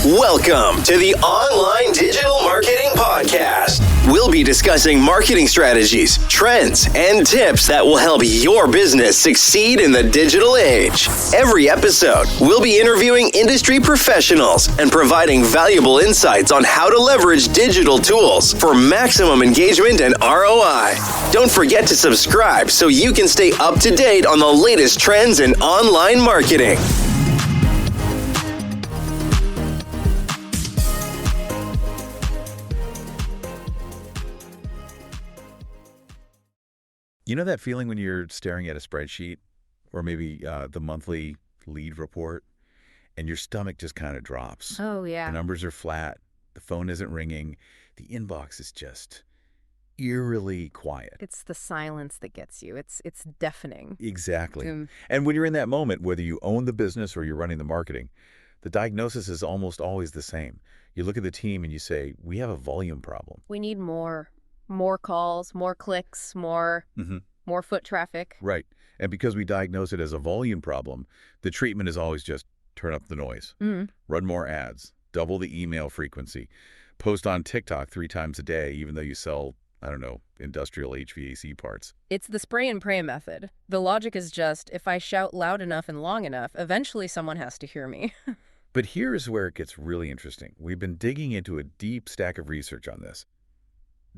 Welcome to the Online Digital Marketing Podcast. We'll be discussing marketing strategies, trends, and tips that will help your business succeed in the digital age. Every episode, we'll be interviewing industry professionals and providing valuable insights on how to leverage digital tools for maximum engagement and ROI. Don't forget to subscribe so you can stay up to date on the latest trends in online marketing. You know that feeling when you're staring at a spreadsheet or maybe the monthly lead report and your stomach just kind of drops? Oh, yeah. The numbers are flat. The phone isn't ringing. The inbox is just eerily quiet. It's the silence that gets you. It's deafening. Exactly. And when you're in that moment, whether you own the business or you're running the marketing, the diagnosis is almost always the same. You look at the team and you say, we have a volume problem. We need more calls, more clicks, more foot traffic. Right. And because we diagnose it as a volume problem, the treatment is always just turn up the noise, run more ads, double the email frequency, post on TikTok 3 times a day, even though you sell, I don't know, industrial HVAC parts. It's the spray and pray method. The logic is just, if I shout loud enough and long enough, eventually someone has to hear me. But here's where it gets really interesting. We've been digging into a deep stack of research on this,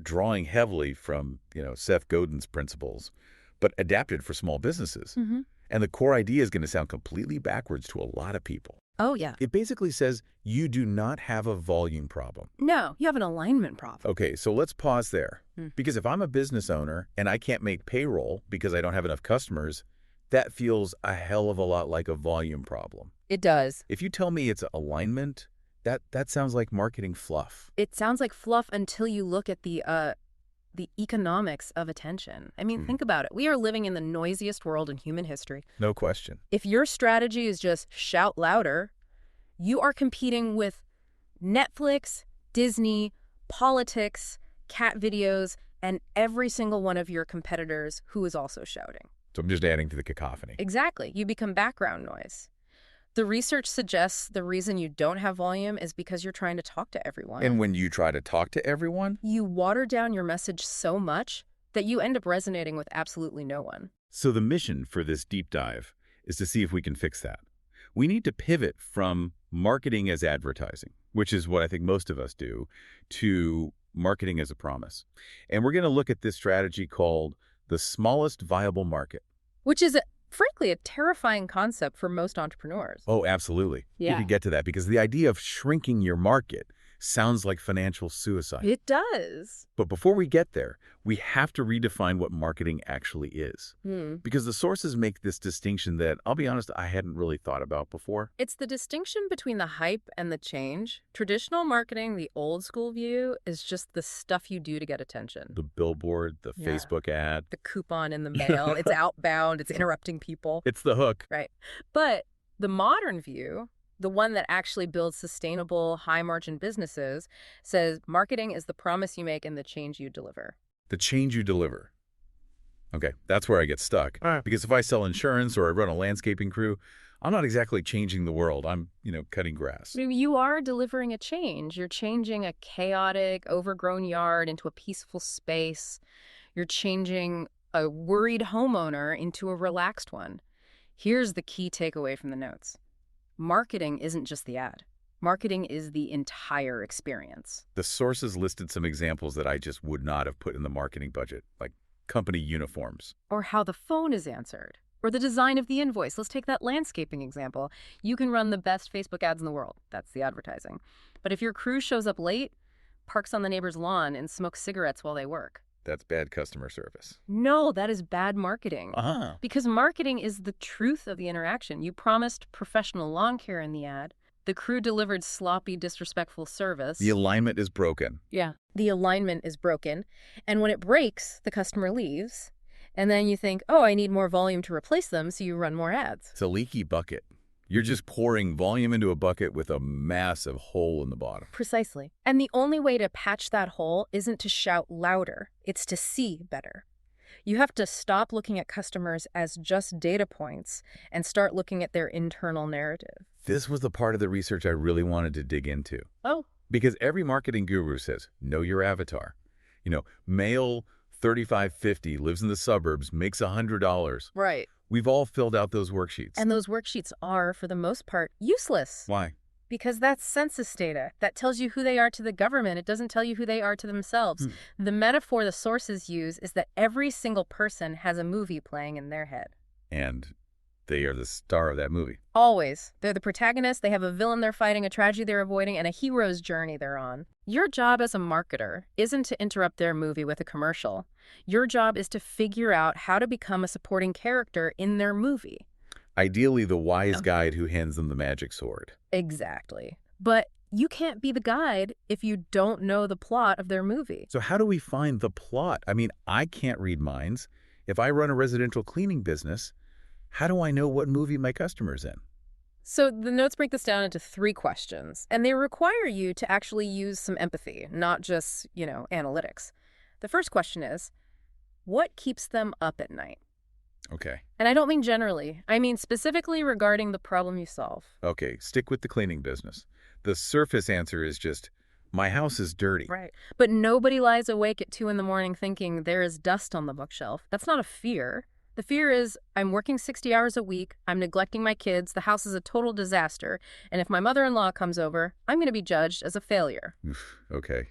drawing heavily from, Seth Godin's principles, but adapted for small businesses. And the core idea is going to sound completely backwards to a lot of people. Oh, yeah. It basically says you do not have a volume problem. No, you have an alignment problem. Okay, so let's pause there. Because if I'm a business owner and I can't make payroll because I don't have enough customers, that feels a hell of a lot like a volume problem. It does. If you tell me it's alignment, that sounds like marketing fluff. It sounds like fluff until you look at the economics of attention. I mean, think about it. We are living in the noisiest world in human history. No question. If your strategy is just shout louder, you are competing with Netflix, Disney, politics, cat videos, and every single one of your competitors who is also shouting. So I'm just adding to the cacophony. Exactly. You become background noise. The research suggests the reason you don't have volume is because you're trying to talk to everyone. And when you try to talk to everyone, you water down your message so much that you end up resonating with absolutely no one. So the mission for this deep dive is to see if we can fix that. We need to pivot from marketing as advertising, which is what I think most of us do, to marketing as a promise. And we're going to look at this strategy called the smallest viable market. Which is frankly, a terrifying concept for most entrepreneurs. Oh, absolutely. Yeah. You can get to that because the idea of shrinking your market sounds like financial suicide. It does. But before we get there, we have to redefine what marketing actually is. Because the sources make this distinction that, I'll be honest, I hadn't really thought about before. It's the distinction between the hype and the change. Traditional marketing, the old school view, is just the stuff you do to get attention. The billboard, the Facebook ad. The coupon in the mail. It's outbound. It's interrupting people. It's the hook. Right. But the modern view, the one that actually builds sustainable, high-margin businesses, says marketing is the promise you make and the change you deliver. The change you deliver. Okay, that's where I get stuck. Because if I sell insurance or I run a landscaping crew, I'm not exactly changing the world. I'm, cutting grass. You are delivering a change. You're changing a chaotic, overgrown yard into a peaceful space. You're changing a worried homeowner into a relaxed one. Here's the key takeaway from the notes. Marketing isn't just the ad. Marketing is the entire experience. The sources listed some examples that I just would not have put in the marketing budget, like company uniforms. Or how the phone is answered. Or the design of the invoice. Let's take that landscaping example. You can run the best Facebook ads in the world. That's the advertising. But if your crew shows up late, parks on the neighbor's lawn, and smokes cigarettes while they work, that's bad customer service. No, that is bad marketing. Because marketing is the truth of the interaction. You promised professional lawn care in the ad. The crew delivered sloppy, disrespectful service. The alignment is broken. Yeah, the alignment is broken. And when it breaks, the customer leaves. And then you think, oh, I need more volume to replace them, so you run more ads. It's a leaky bucket. You're just pouring volume into a bucket with a massive hole in the bottom. Precisely. And the only way to patch that hole isn't to shout louder. It's to see better. You have to stop looking at customers as just data points and start looking at their internal narrative. This was the part of the research I really wanted to dig into. Oh. Because every marketing guru says, know your avatar. Male 35-50, lives in the suburbs, makes $100. Right. We've all filled out those worksheets. And those worksheets are, for the most part, useless. Why? Because that's census data. That tells you who they are to the government. It doesn't tell you who they are to themselves. The metaphor the sources use is that every single person has a movie playing in their head. And they are the star of that movie. Always. They're the protagonist, they have a villain they're fighting, a tragedy they're avoiding, and a hero's journey they're on. Your job as a marketer isn't to interrupt their movie with a commercial. Your job is to figure out how to become a supporting character in their movie. Ideally, the wise guide who hands them the magic sword. Exactly. But you can't be the guide if you don't know the plot of their movie. So how do we find the plot? I mean, I can't read minds. If I run a residential cleaning business, how do I know what movie my customer's in? So the notes break this down into 3 questions, and they require you to actually use some empathy, not just, analytics. The first question is, what keeps them up at night? Okay. And I don't mean generally. I mean specifically regarding the problem you solve. Okay, stick with the cleaning business. The surface answer is just, my house is dirty. Right. But nobody lies awake at 2 a.m. thinking there is dust on the bookshelf. That's not a fear. The fear is, I'm working 60 hours a week, I'm neglecting my kids, the house is a total disaster, and if my mother-in-law comes over, I'm going to be judged as a failure. Okay.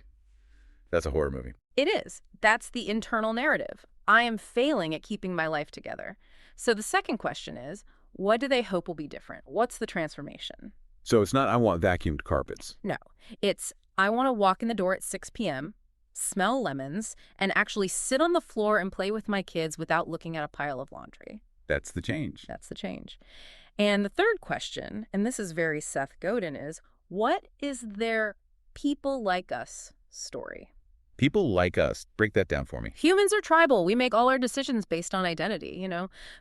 That's a horror movie. It is. That's the internal narrative. I am failing at keeping my life together. So the second question is, what do they hope will be different? What's the transformation? So it's not, I want vacuumed carpets. No. It's, I want to walk in the door at 6 p.m., smell lemons, and actually sit on the floor and play with my kids without looking at a pile of laundry. That's the change. That's the change. And the third question, and this is very Seth Godin, is what is their people like us story? People like us. Break that down for me. Humans are tribal. We make all our decisions based on identity,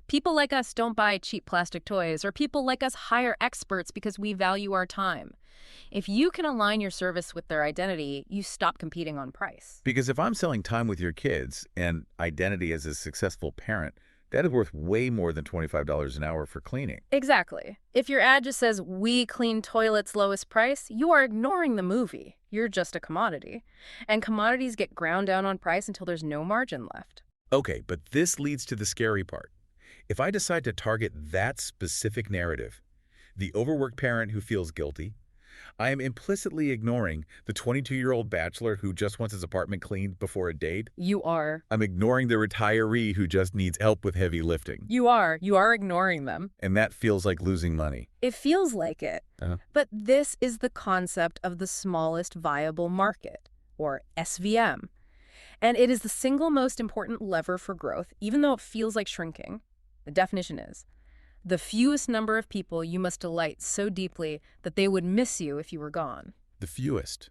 People like us don't buy cheap plastic toys, or people like us hire experts because we value our time. If you can align your service with their identity, you stop competing on price. Because if I'm selling time with your kids and identity as a successful parent, that is worth way more than $25 an hour for cleaning. Exactly. If your ad just says, we clean toilets lowest price, you are ignoring the movie. You're just a commodity. And commodities get ground down on price until there's no margin left. Okay, but this leads to the scary part. If I decide to target that specific narrative, the overworked parent who feels guilty, I am implicitly ignoring the 22-year-old bachelor who just wants his apartment cleaned before a date. You are. I'm ignoring the retiree who just needs help with heavy lifting. You are. You are ignoring them. And that feels like losing money. It feels like it. But this is the concept of the smallest viable market, or SVM. And it is the single most important lever for growth, even though it feels like shrinking. The definition is, the fewest number of people you must delight so deeply that they would miss you if you were gone. The fewest.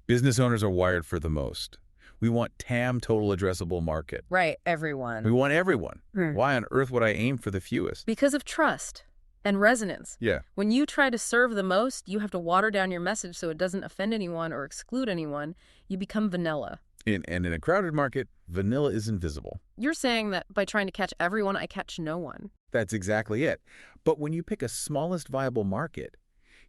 Business owners are wired for the most. We want TAM, total addressable market. Right, everyone. We want everyone. Why on earth would I aim for the fewest? Because of trust and resonance. Yeah. When you try to serve the most, you have to water down your message so it doesn't offend anyone or exclude anyone. You become vanilla. And in a crowded market, vanilla is invisible. You're saying that by trying to catch everyone, I catch no one. That's exactly it. But when you pick a smallest viable market,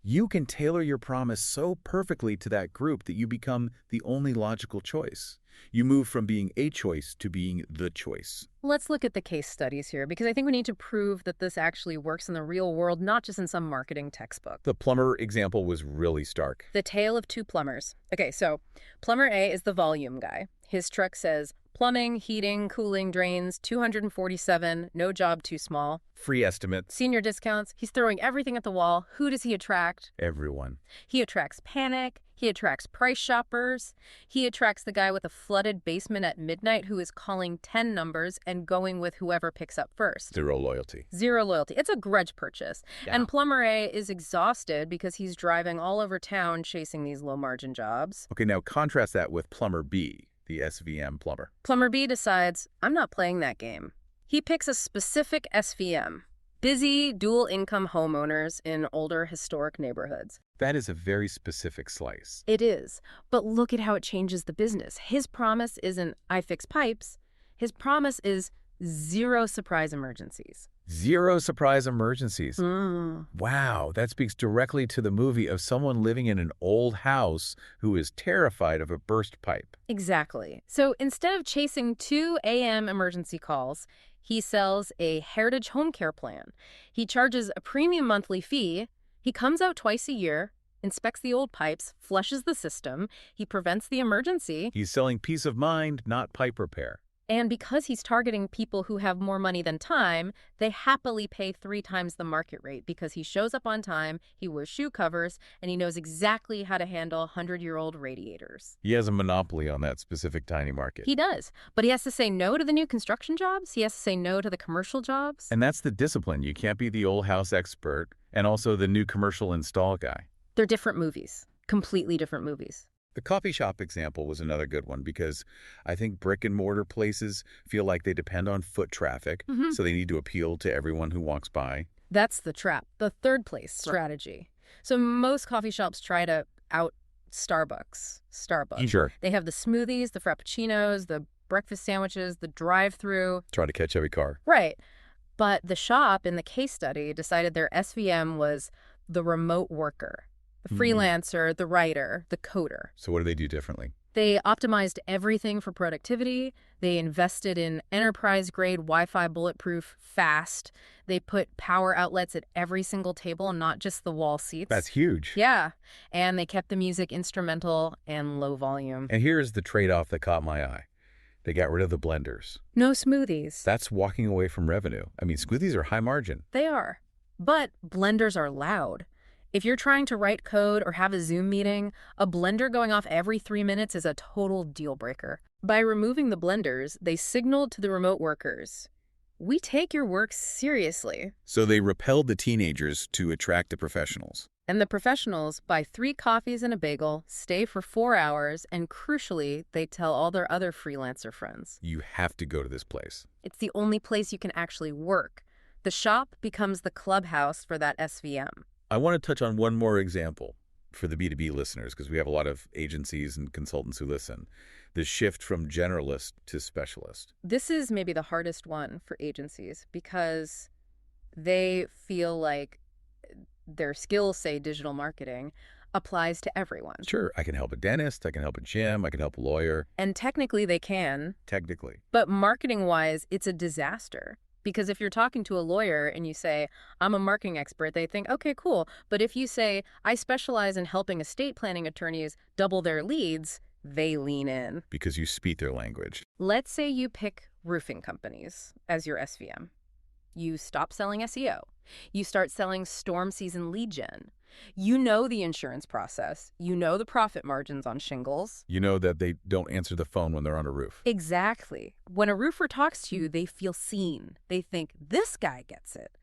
you can tailor your promise so perfectly to that group that you become the only logical choice. You move from being a choice to being the choice. Let's look at the case studies here, because I think we need to prove that this actually works in the real world, not just in some marketing textbook. The plumber example was really stark. The tale of 2 plumbers. Okay, so plumber A is the volume guy. His truck says, plumbing, heating, cooling, drains, $247, no job too small. Free estimates. Senior discounts. He's throwing everything at the wall. Who does he attract? Everyone. He attracts panic. He attracts price shoppers. He attracts the guy with a flooded basement at midnight who is calling 10 numbers and going with whoever picks up first. Zero loyalty. Zero loyalty. It's a grudge purchase. Yeah. And plumber A is exhausted because he's driving all over town chasing these low-margin jobs. Okay, now contrast that with plumber B, the SVM plumber. Plumber B decides, I'm not playing that game. He picks a specific SVM. Busy, dual-income homeowners in older, historic neighborhoods. That is a very specific slice. It is. But look at how it changes the business. His promise isn't, I fix pipes. His promise is zero surprise emergencies. Zero surprise emergencies. Mm. Wow, that speaks directly to the movie of someone living in an old house who is terrified of a burst pipe. Exactly. So instead of chasing 2 a.m. emergency calls, he sells a Heritage Home Care plan. He charges a premium monthly fee. He comes out twice a year, inspects the old pipes, flushes the system. He prevents the emergency. He's selling peace of mind, not pipe repair. And because he's targeting people who have more money than time, they happily pay 3 times the market rate because he shows up on time, he wears shoe covers, and he knows exactly how to handle 100-year-old radiators. He has a monopoly on that specific tiny market. He does. But he has to say no to the new construction jobs. He has to say no to the commercial jobs. And that's the discipline. You can't be the old house expert and also the new commercial install guy. They're different movies. Completely different movies. The coffee shop example was another good one because I think brick and mortar places feel like they depend on foot traffic, so they need to appeal to everyone who walks by. That's the trap, the third place strategy. So most coffee shops try to out Starbucks. Sure. They have the smoothies, the frappuccinos, the breakfast sandwiches, the drive-through. Try to catch every car. Right. But the shop in the case study decided their SVM was the remote worker. The freelancer, the writer, the coder. So what do they do differently? They optimized everything for productivity. They invested in enterprise-grade Wi-Fi bulletproof fast. They put power outlets at every single table, not just the wall seats. That's huge. Yeah. And they kept the music instrumental and low volume. And here's the trade-off that caught my eye. They got rid of the blenders. No smoothies. That's walking away from revenue. I mean, smoothies are high margin. They are. But blenders are loud. If you're trying to write code or have a Zoom meeting, a blender going off every 3 minutes is a total deal breaker. By removing the blenders, they signaled to the remote workers, we take your work seriously. So they repelled the teenagers to attract the professionals. And the professionals buy 3 coffees and a bagel, stay for 4 hours, and crucially, they tell all their other freelancer friends. You have to go to this place. It's the only place you can actually work. The shop becomes the clubhouse for that SVM. I want to touch on one more example for the B2B listeners, because we have a lot of agencies and consultants who listen. The shift from generalist to specialist. This is maybe the hardest one for agencies because they feel like their skills, say digital marketing, applies to everyone. Sure, I can help a dentist, I can help a gym, I can help a lawyer. And technically they can. Technically. But marketing-wise, it's a disaster. Because if you're talking to a lawyer and you say, I'm a marketing expert, they think, okay, cool. But if you say, I specialize in helping estate planning attorneys double their leads, they lean in. Because you speak their language. Let's say you pick roofing companies as your SVM. You stop selling SEO. You start selling storm season lead gen. You know the insurance process. You know the profit margins on shingles. You know that they don't answer the phone when they're on a roof. Exactly. When a roofer talks to you, they feel seen. They think, this guy gets it.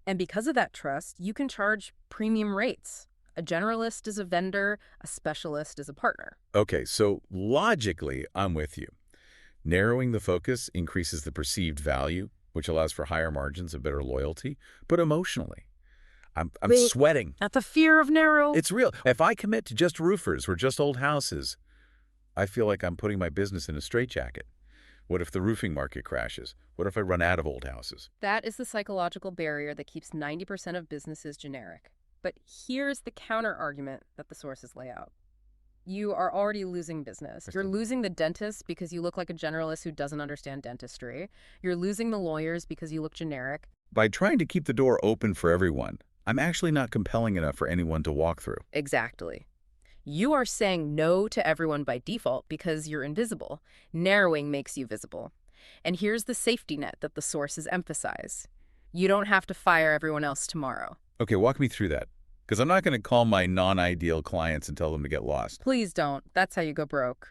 And because of that trust, you can charge premium rates. A generalist is a vendor, a specialist is a partner. Okay, so logically, I'm with you. Narrowing the focus increases the perceived value, which allows for higher margins and better loyalty. But emotionally, I'm sweating. At the fear of narrow. It's real. If I commit to just roofers or just old houses, I feel like I'm putting my business in a straitjacket. What if the roofing market crashes? What if I run out of old houses? That is the psychological barrier that keeps 90% of businesses generic. But here's the counter-argument that the sources lay out. You are already losing business. You're losing the dentist because you look like a generalist who doesn't understand dentistry. You're losing the lawyers because you look generic. By trying to keep the door open for everyone, I'm actually not compelling enough for anyone to walk through. Exactly. You are saying no to everyone by default because you're invisible. Narrowing makes you visible. And here's the safety net that the sources emphasize. You don't have to fire everyone else tomorrow. Okay, walk me through that. Because I'm not going to call my non-ideal clients and tell them to get lost. Please don't. That's how you go broke.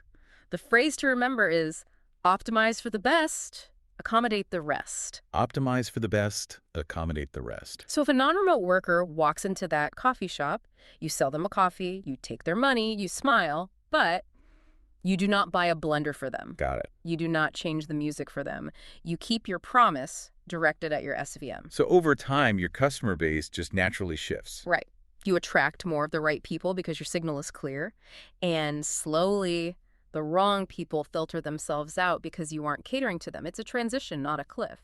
The phrase to remember is optimize for the best, accommodate the rest. Optimize for the best, accommodate the rest. So if a non-remote worker walks into that coffee shop, you sell them a coffee, you take their money, you smile, but you do not buy a blender for them. Got it. You do not change the music for them. You keep your promise directed at your SVM. So over time, your customer base just naturally shifts. Right. You attract more of the right people because your signal is clear. And slowly, The wrong people filter themselves out because you aren't catering to them. It's a transition, not a cliff.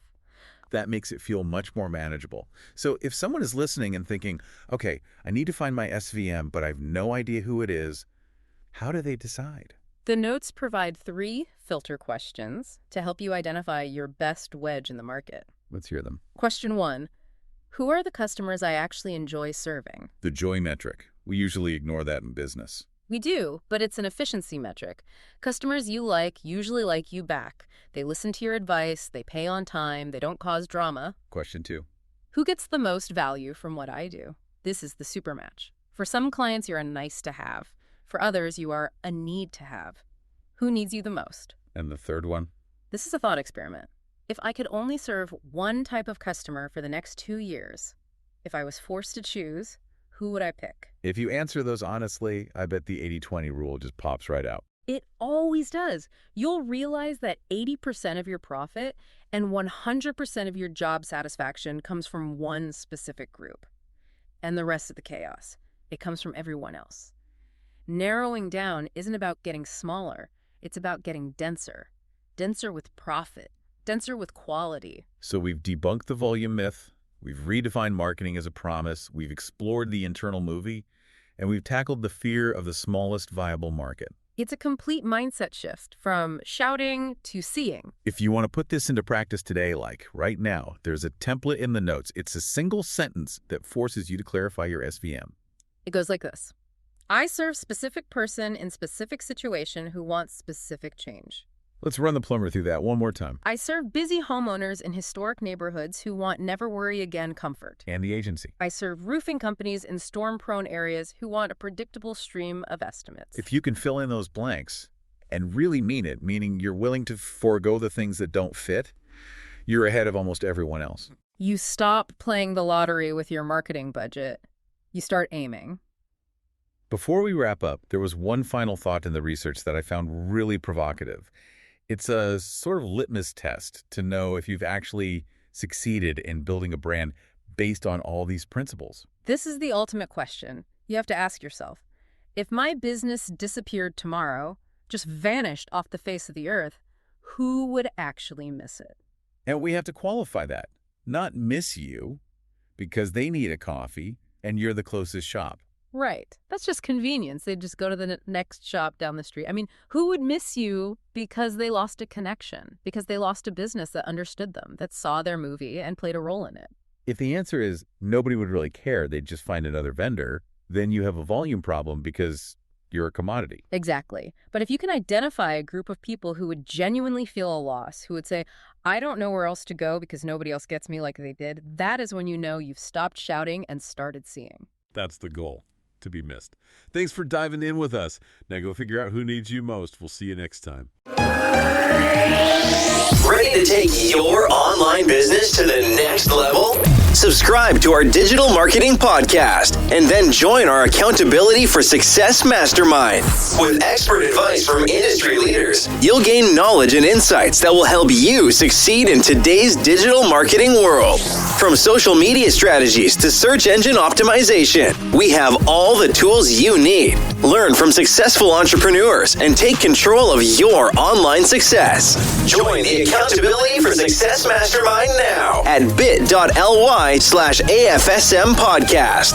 That makes it feel much more manageable. So if someone is listening and thinking, okay, I need to find my SVM, but I have no idea who it is, how do they decide? The notes provide 3 filter questions to help you identify your best wedge in the market. Let's hear them. Question 1, who are the customers I actually enjoy serving? The joy metric. We usually ignore that in business. We do, but it's an efficiency metric. Customers you like usually like you back. They listen to your advice, they pay on time, they don't cause drama. Question 2. Who gets the most value from what I do? This is the super match. For some clients, you're a nice to have. For others, you are a need to have. Who needs you the most? And the third one? This is a thought experiment. If I could only serve one type of customer for the next 2 years, if I was forced to choose, who would I pick? If you answer those honestly, I bet the 80-20 rule just pops right out. It always does. You'll realize that 80% of your profit and 100% of your job satisfaction comes from one specific group. And the rest of the chaos, it comes from everyone else. Narrowing down isn't about getting smaller. It's about getting denser. Denser with profit. Denser with quality. So we've debunked the volume myth. We've redefined marketing as a promise. We've explored the internal movie. And we've tackled the fear of the smallest viable market. It's a complete mindset shift from shouting to seeing. If you want to put this into practice today, like right now, there's a template in the notes. It's a single sentence that forces you to clarify your SVM. It goes like this. I serve specific person in specific situation who wants specific change. Let's run the plumber through that one more time. I serve busy homeowners in historic neighborhoods who want never worry again comfort. And the agency. I serve roofing companies in storm-prone areas who want a predictable stream of estimates. If you can fill in those blanks and really mean it, meaning you're willing to forego the things that don't fit, you're ahead of almost everyone else. You stop playing the lottery with your marketing budget. You start aiming. Before we wrap up, there was one final thought in the research that I found really provocative. It's a sort of litmus test to know if you've actually succeeded in building a brand based on all these principles. This is the ultimate question. You have to ask yourself, if my business disappeared tomorrow, just vanished off the face of the earth, who would actually miss it? And we have to qualify that. Not miss you because they need a coffee and you're the closest shop. Right. That's just convenience. They'd just go to the next shop down the street. I mean, who would miss you because they lost a connection, because they lost a business that understood them, that saw their movie and played a role in it? If the answer is nobody would really care, they'd just find another vendor, then you have a volume problem because you're a commodity. Exactly. But if you can identify a group of people who would genuinely feel a loss, who would say, I don't know where else to go because nobody else gets me like they did, that is when you know you've stopped shouting and started seeing. That's the goal. To be missed. Thanks for diving in with us. Now go figure out who needs you most. We'll see you next time. Ready to take your online business to the next level? Subscribe to our digital marketing podcast and then join our Accountability for Success Mastermind. With expert advice from industry leaders, you'll gain knowledge and insights that will help you succeed in today's digital marketing world. From social media strategies to search engine optimization, we have all the tools you need. Learn from successful entrepreneurs and take control of your online success. Join the Accountability for Success Mastermind now at bit.ly/AFSM podcast.